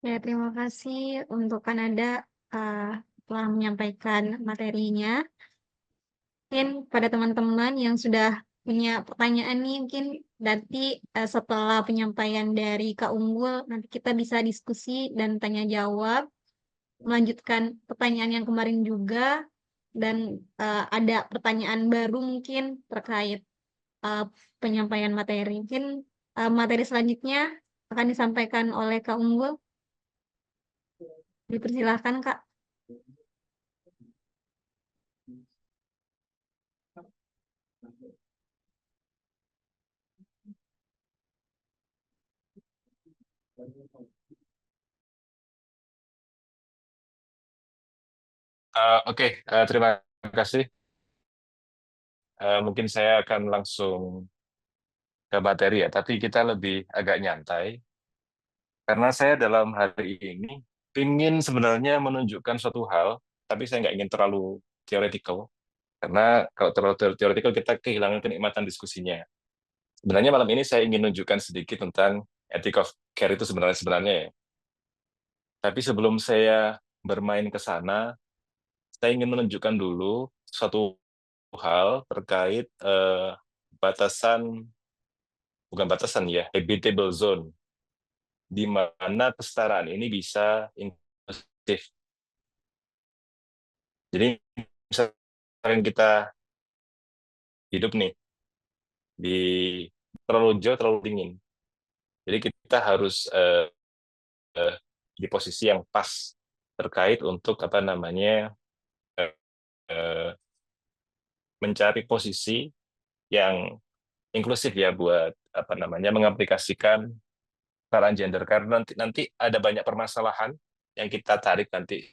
Ya, terima kasih untuk Kanada telah menyampaikan materinya. Mungkin pada teman-teman yang sudah punya pertanyaan nih, mungkin nanti setelah penyampaian dari Kak Unggul, nanti kita bisa diskusi dan tanya jawab, melanjutkan pertanyaan yang kemarin juga, dan ada pertanyaan baru mungkin terkait uh, penyampaian materi. Mungkin materi selanjutnya akan disampaikan oleh Kak Unggul. Dipersilahkan, Kak. Oke, terima kasih. Mungkin saya akan langsung ke materi ya, tapi kita lebih agak nyantai. Karena saya dalam hari ini ingin sebenarnya menunjukkan suatu hal, tapi saya nggak ingin terlalu theoretical. Karena kalau terlalu theoretical kita kehilangan kenikmatan diskusinya. Sebenarnya malam ini saya ingin menunjukkan sedikit tentang ethic of care itu sebenarnya ya. Tapi sebelum saya bermain ke sana, saya ingin menunjukkan dulu suatu hal terkait batasan, bukan batasan ya, habitable zone, di mana kesetaraan ini bisa inklusif. Jadi misalkan kita hidup nih di terlalu jauh, terlalu dingin. Jadi kita harus di posisi yang pas terkait untuk apa namanya eh, eh, mencari posisi yang inklusif ya buat apa namanya mengaplikasikan peran gender, karena nanti nanti ada banyak permasalahan yang kita tarik nanti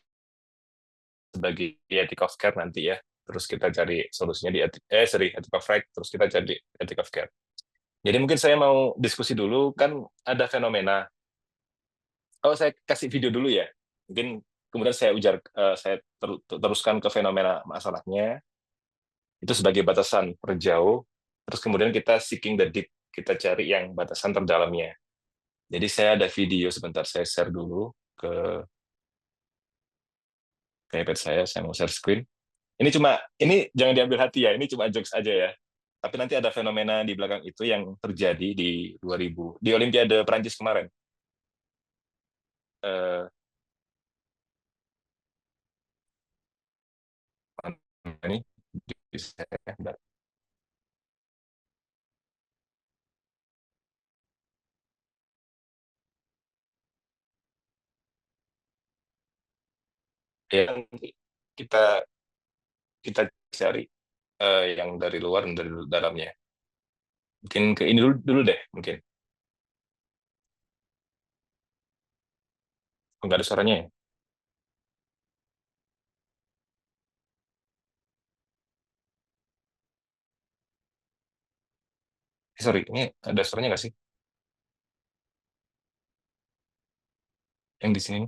sebagai ethic of care nanti ya. Terus kita cari solusinya di ethic of right, terus kita cari ethic of care. Jadi mungkin saya mau diskusi dulu, kan ada fenomena. Oh, saya kasih video dulu ya. Mungkin kemudian saya teruskan ke fenomena masalahnya. Itu sebagai batasan terjauh. Terus kemudian kita seeking the deep, kita cari yang batasan terdalamnya. Jadi saya ada video sebentar, saya share dulu ke iPad saya mau share screen. Ini jangan diambil hati ya, ini cuma jokes aja ya. Tapi nanti ada fenomena di belakang itu yang terjadi di 2000, di Olimpiade Prancis kemarin. Eh, ini bisa ya, nanti kita kita cari yang dari luar dan dari dalamnya. Mungkin ke ini dulu deh, mungkin. Nggak ada suaranya ya? Sorry, ini ada suaranya nggak sih? Yang di sini?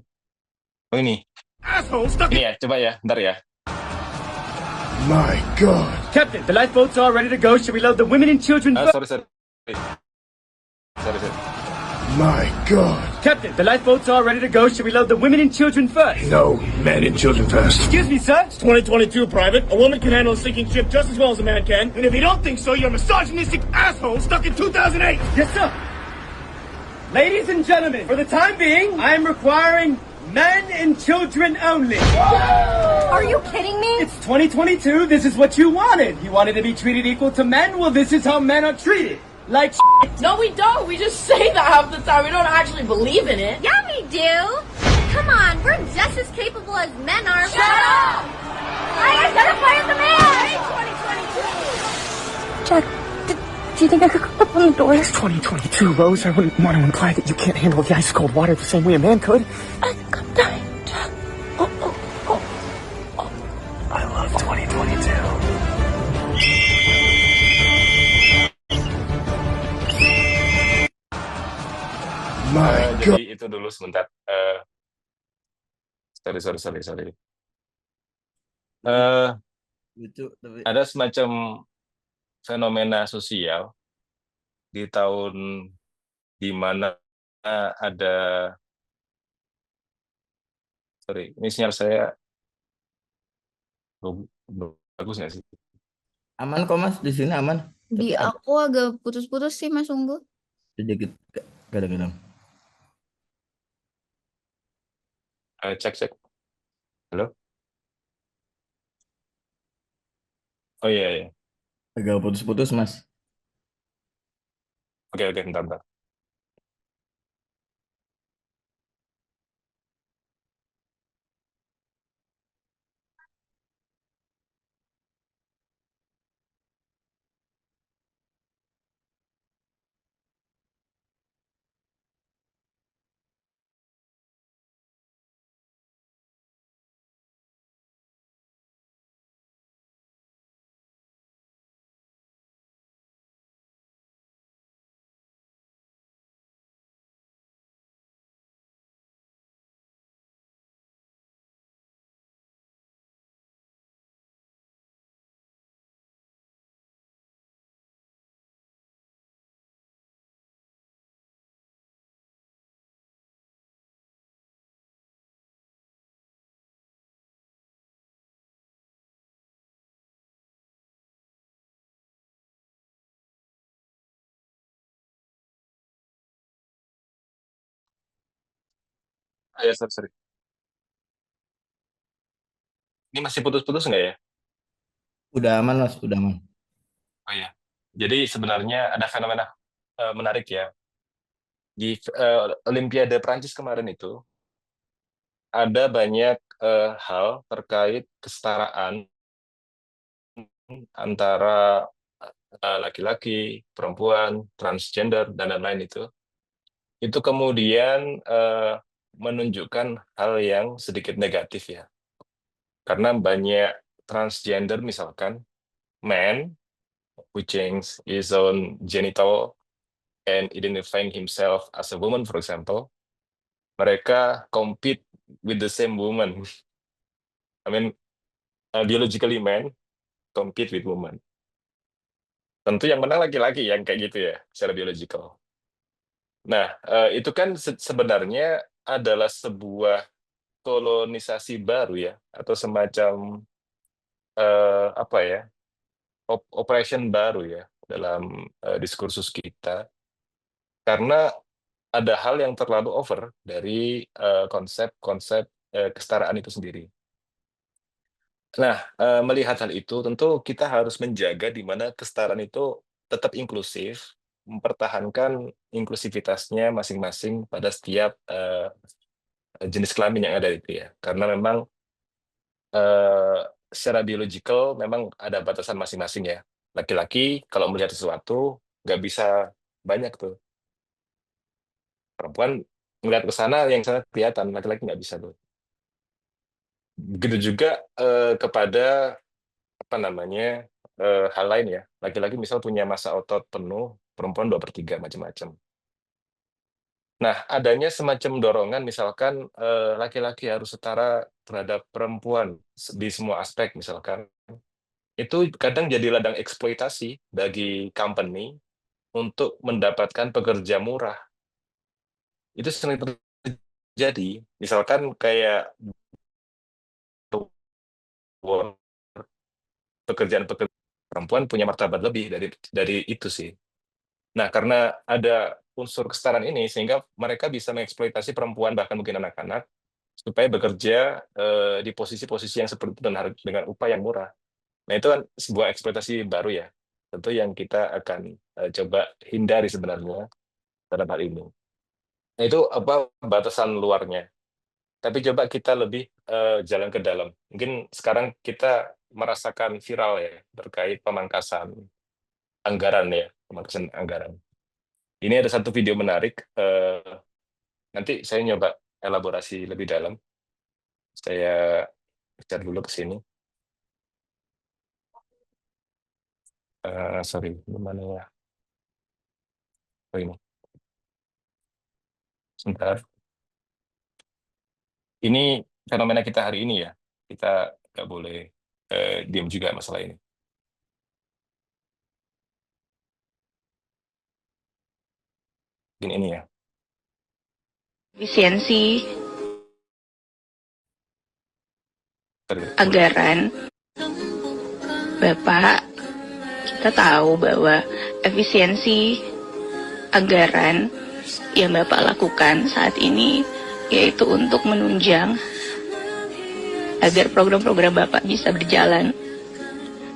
Oh ini. Ini ya, coba ya, ntar ya. My God. Captain, the lifeboats are ready to go. Should we load the women and children first? Sorry. Sorry. My God. Captain, the lifeboats are ready to go. Should we load the women and children first? No, men and children first. Excuse me, sir? It's 2022, Private. A woman can handle a sinking ship just as well as a man can. And if you don't think so, you're a misogynistic asshole stuck in 2008. Yes, sir. Ladies and gentlemen, for the time being, I am requiring men and children only. Are you kidding me? It's 2022. This is what you wanted. You wanted to be treated equal to men? Well, this is how men are treated. Like No, we don't. We just say that half the time. We don't actually believe in it. Yeah, we do. Come on, we're just as capable as men are. Shut up! I identify as a man. Jack, do you think I could open the door? It's 2022, Rose. I wouldn't want to imply that you can't handle the ice cold water the same way a man could. I think I'm dying, Jack. I love 2022. My God. Jadi itu dulu sebentar. Sorry. Ada semacam fenomena sosial di tahun di mana ada Sorry, ini sinyal saya bagus nggak sih? Aman kok Mas, di sini aman. Di Tapi ada aku agak putus-putus sih Mas Unggul. sedikit kadang-kadang. Cek. Halo? Oh iya, iya. Agak putus-putus Mas. Oke, bentar. Ya, sorry. Ini masih putus-putus nggak ya? Udah aman Mas, udah aman. Oh iya. Jadi sebenarnya ada fenomena menarik ya. Di Olimpiade Prancis kemarin itu ada banyak hal terkait kesetaraan antara laki-laki, perempuan, transgender, dan lain-lain itu kemudian menunjukkan hal yang sedikit negatif ya. Karena banyak transgender misalkan, man who change his own genital and identifying himself as a woman, for example, mereka compete with the same woman. I mean, biologically man compete with woman. Tentu yang menang laki-laki yang kayak gitu ya, secara biological. Nah, itu kan sebenarnya adalah sebuah kolonisasi baru ya, atau semacam apa ya, operation baru ya dalam diskursus kita, karena ada hal yang terlalu over dari konsep-konsep kesetaraan itu sendiri. Nah, melihat hal itu tentu kita harus menjaga di mana kesetaraan itu tetap inklusif, mempertahankan inklusivitasnya masing-masing pada setiap jenis kelamin yang ada itu ya. Karena memang secara biologikal memang ada batasan masing-masing ya. Laki-laki kalau melihat sesuatu nggak bisa banyak tuh. Perempuan melihat ke sana yang sana kelihatan, laki-laki nggak bisa tuh. Begitu juga kepada apa namanya hal lain ya. Laki-laki misal punya massa otot penuh, perempuan 2/3 macam-macam. Nah, adanya semacam dorongan misalkan laki-laki harus setara terhadap perempuan di semua aspek misalkan. Itu kadang jadi ladang eksploitasi bagi company untuk mendapatkan pekerja murah. Itu sering terjadi. Misalkan kayak pekerjaan-pekerjaan perempuan punya martabat lebih dari itu sih. Nah, karena ada unsur kesetaraan ini, sehingga mereka bisa mengeksploitasi perempuan, bahkan mungkin anak-anak, supaya bekerja di posisi-posisi yang seperti itu dengan upah yang murah. Nah, itu kan sebuah eksploitasi baru ya. Tentu yang kita akan coba hindari sebenarnya dalam hal ini. Nah, itu apa batasan luarnya. Tapi coba kita lebih jalan ke dalam. Mungkin sekarang kita merasakan viral ya terkait pemangkasan anggaran ya, pemangkasan anggaran. Ini ada satu video menarik. Nanti saya nyoba elaborasi lebih dalam. Saya share dulu ke sini. Sorry, gimana ya? Oh ini. Sebentar. Ini fenomena kita hari ini ya. Kita nggak boleh diam juga masalah ini. Ini ya. Efisiensi. anggaran, Bapak, kita tahu bahwa efisiensi anggaran yang Bapak lakukan saat ini yaitu untuk menunjang agar program-program Bapak bisa berjalan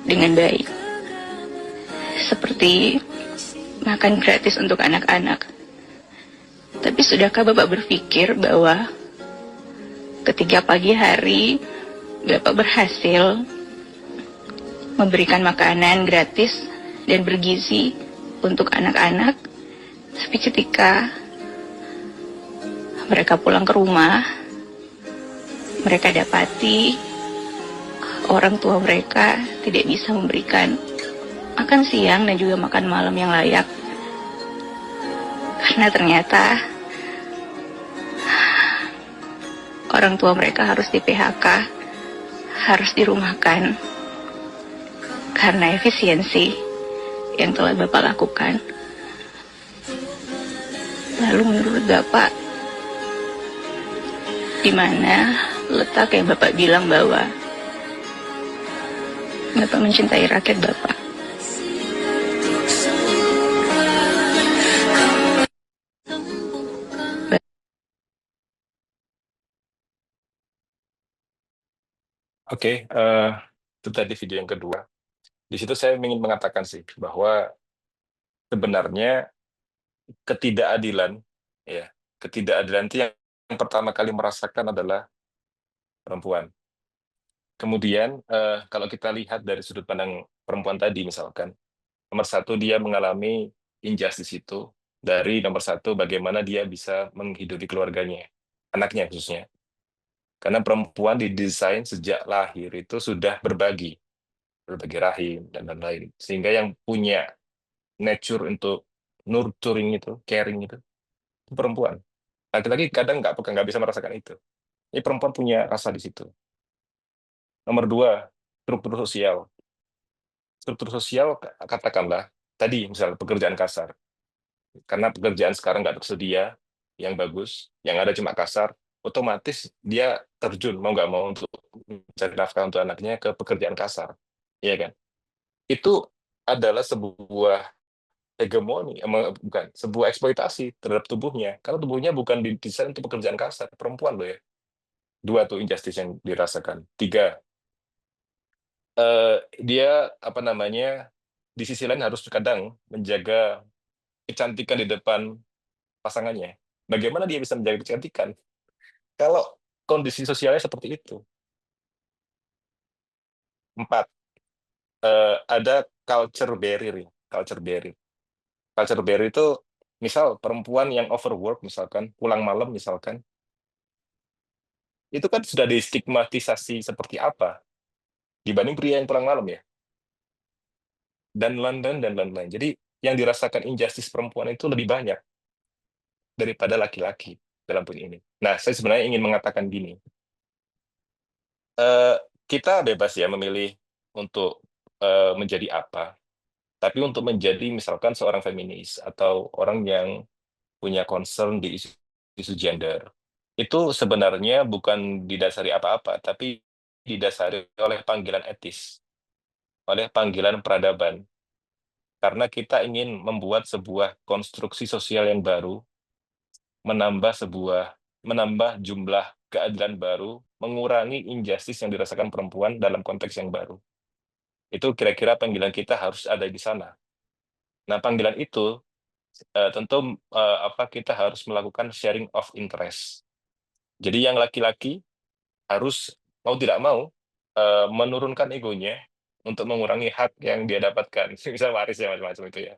dengan baik. Seperti makan gratis untuk anak-anak. Tapi sudahkah Bapak berpikir bahwa ketika pagi hari Bapak berhasil memberikan makanan gratis dan bergizi untuk anak-anak, tapi ketika mereka pulang ke rumah, mereka dapati orang tua mereka tidak bisa memberikan makan siang dan juga makan malam yang layak. Karena ternyata orang tua mereka harus di PHK, harus dirumahkan karena efisiensi yang telah Bapak lakukan. Lalu menurut Bapak, di mana letak yang Bapak bilang bahwa Bapak mencintai rakyat Bapak? Oke, itu tadi video yang kedua. Di situ saya ingin mengatakan sih bahwa sebenarnya ketidakadilan, ya, ketidakadilan itu yang pertama kali merasakan adalah perempuan. Kemudian kalau kita lihat dari sudut pandang perempuan tadi misalkan, nomor satu dia mengalami injustice itu dari nomor satu bagaimana dia bisa menghidupi keluarganya, anaknya khususnya. Karena perempuan didesain sejak lahir itu sudah berbagi rahim dan lain-lain. Sehingga yang punya nature untuk nurturing itu, caring itu perempuan. Laki-laki kadang nggak bisa merasakan itu. Ini perempuan punya rasa di situ. Nomor dua, struktur sosial. Struktur sosial katakanlah tadi misalnya pekerjaan kasar. Karena pekerjaan sekarang nggak tersedia yang bagus, yang ada cuma kasar, otomatis dia terjun mau nggak mau untuk mencari nafkah untuk anaknya ke pekerjaan kasar, ya kan? Itu adalah sebuah hegemoni, bukan sebuah eksploitasi terhadap tubuhnya, karena tubuhnya bukan didesain untuk pekerjaan kasar, perempuan loh ya. Dua tuh injustice yang dirasakan. Tiga, dia apa namanya di sisi lain harus kadang menjaga kecantikan di depan pasangannya. Bagaimana dia bisa menjaga kecantikan kalau kondisi sosialnya seperti itu? Empat, ada culture barrier. Culture barrier. Culture barrier itu, misal perempuan yang overwork misalkan, pulang malam misalkan, itu kan sudah distigmatisasi seperti apa dibanding pria yang pulang malam ya. Dan lain-lain. Jadi yang dirasakan injustice perempuan itu lebih banyak daripada laki-laki dalam poin ini. Nah, saya sebenarnya ingin mengatakan gini. Kita bebas ya memilih untuk menjadi apa. Tapi untuk menjadi misalkan seorang feminis atau orang yang punya concern di isu gender, itu sebenarnya bukan didasari apa-apa, tapi didasari oleh panggilan etis, oleh panggilan peradaban. Karena kita ingin membuat sebuah konstruksi sosial yang baru, menambah jumlah keadilan baru, mengurangi injustice yang dirasakan perempuan dalam konteks yang baru. Itu kira-kira panggilan kita harus ada di sana. Nah, panggilan itu tentu kita harus melakukan sharing of interest. Jadi yang laki-laki harus mau tidak mau menurunkan egonya untuk mengurangi hak yang dia dapatkan, misal waris ya macam-macam itu ya.